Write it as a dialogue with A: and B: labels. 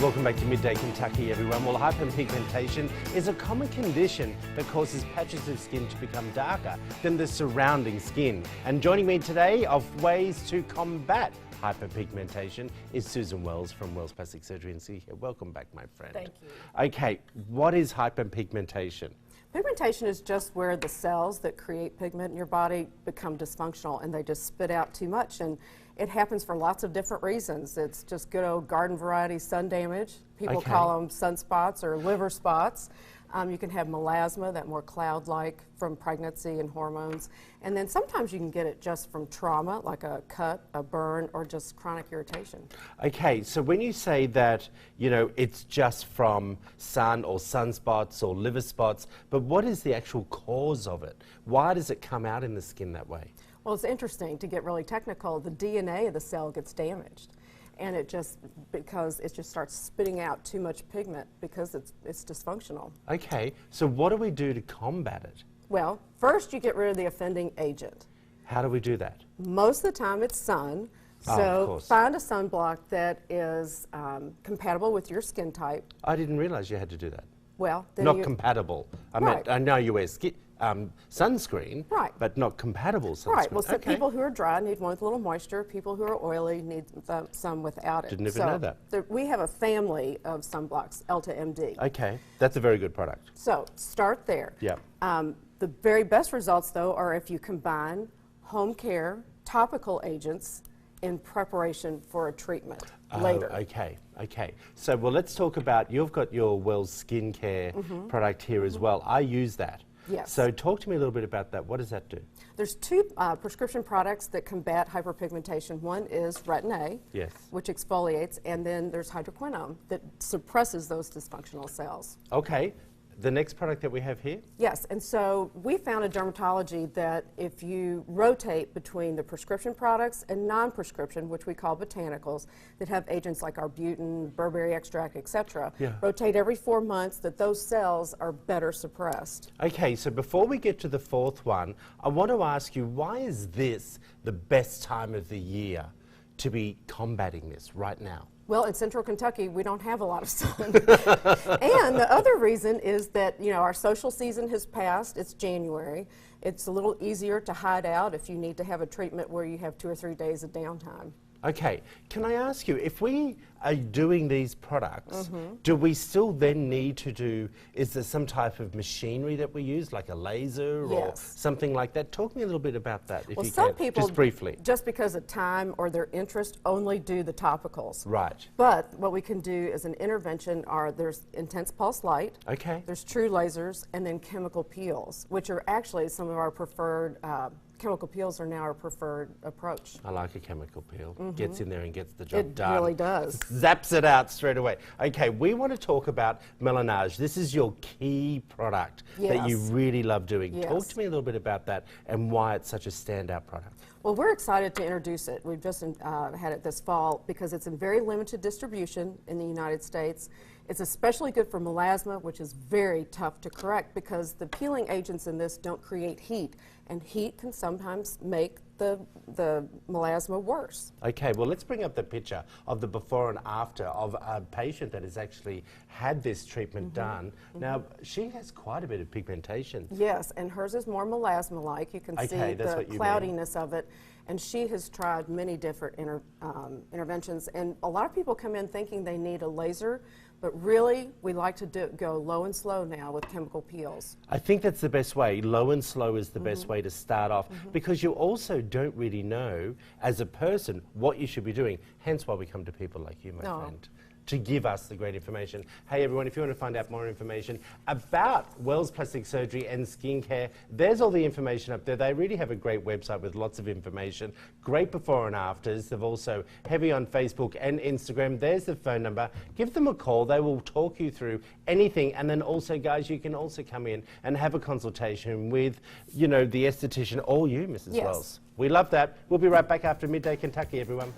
A: Welcome back to Midday Kentucky, everyone. Well, hyperpigmentation is a common condition that causes patches of skin to become darker than the surrounding skin. And joining me today of ways to combat hyperpigmentation is Susan Wells from Wells Plastic Surgery and Skincare. Welcome back, my friend.
B: Thank you.
A: Okay, what is hyperpigmentation?
B: Pigmentation is just where the cells that create pigment in your body become dysfunctional and they just spit out too much. And it happens for lots of different reasons. It's just good old garden variety sun damage. People call them sunspots or liver spots. You can have melasma, that more cloud-like from pregnancy and hormones. And then sometimes you can get it just from trauma, like a cut, a burn, or just chronic irritation.
A: Okay, so when you say that, you know, it's just from sun or sunspots or liver spots, but what is the actual cause of it? Why does it come out in the skin that way?
B: Well, it's interesting, to get really technical, the DNA of the cell gets damaged. And it just, because it just starts spitting out too much pigment because it's dysfunctional.
A: Okay, so what do we do to combat it?
B: Well, first you get rid of the offending agent.
A: How do we do that?
B: Most of the time it's sun.
A: Of
B: So
A: course.
B: find a sunblock that is compatible with your skin type.
A: I didn't realize you had to do that.
B: Well, then
A: Not compatible. I meant, I know you wear sunscreen,
B: Right.
A: but not compatible sunscreen.
B: Right, well, so
A: okay.
B: people who are dry need one with a little moisture. People who are oily need some without it.
A: Didn't even know that.
B: We have a family of sunblocks, Elta MD.
A: Okay, that's a very good product.
B: So start there.
A: Yeah.
B: The very best results, though, are if you combine home care, topical agents in preparation for a treatment later.
A: Okay, okay. So, well, let's talk about, you've got your Wells skincare product here as well. I use that.
B: Yes.
A: So talk to me a little bit about that. What does that do?
B: There's two prescription products that combat hyperpigmentation. One is Retin A,
A: Yes.
B: which exfoliates, and then there's hydroquinone that suppresses those dysfunctional cells.
A: Okay. The next product that we have here?
B: Yes, and so we found in dermatology that if you rotate between the prescription products and non-prescription, which we call botanicals, that have agents like arbutin, Burberry extract, etc., rotate every 4 months, that those cells are better suppressed.
A: Okay, so before we get to the fourth one, I want to ask you, why is this the best time of the year to be combating this right now?
B: Well, in central Kentucky, we don't have a lot of sun. And the other reason is that, you know, our social season has passed. It's January. It's a little easier to hide out if you need to have a treatment where you have 2 or 3 days of downtime.
A: Okay, can I ask you, if we are doing these products, do we still then need to do, is there some type of machinery that we use, like a laser or something like that? Talk me a little bit about that, if
B: Well,
A: you
B: some
A: can,
B: people,
A: just briefly.
B: just because of time or their interest, only do the topicals.
A: Right.
B: But what we can do as an intervention are, there's intense pulse light,
A: Okay.
B: there's true lasers, and then chemical peels, which are actually some of our preferred, chemical peels are now our preferred approach.
A: I like a chemical peel. Gets in there and gets the job done.
B: It really does.
A: Zaps it out straight away. Okay, we want to talk about Melanage. This is your key product that you
B: Yes.
A: really love doing.
B: Yes.
A: Talk to me a little bit about that and why it's such a standout product.
B: Well, we're excited to introduce it. We've just had it this fall because it's in very limited distribution in the United States. It's especially good for melasma, which is very tough to correct because the peeling agents in this don't create heat, and heat can sometimes make the melasma worse.
A: Okay, well, let's bring up the picture of the before and after of a patient that has actually had this treatment done. Now, she has quite a bit of pigmentation.
B: Yes, and hers is more melasma-like. You can see
A: that's
B: the
A: what you
B: cloudiness of it. And she has tried many different interventions. And a lot of people come in thinking they need a laser, but really, we like to go low and slow now with chemical peels.
A: I think that's the best way. Low and slow is the best way to start off because you also don't really know, as a person, what you should be doing. Hence why we come to people like you, my friend, to give us the great information. Hey everyone, if you want to find out more information about Wells Plastic Surgery and Skincare, there's all the information up there. They really have a great website with lots of information, great before and afters. They're also heavy on Facebook and Instagram. There's the phone number. Give them a call. They will talk you through anything. And then also, guys, you can also come in and have a consultation with, you know, the esthetician or you, Mrs. Wells. We love that. We'll be right back after Midday Kentucky, everyone.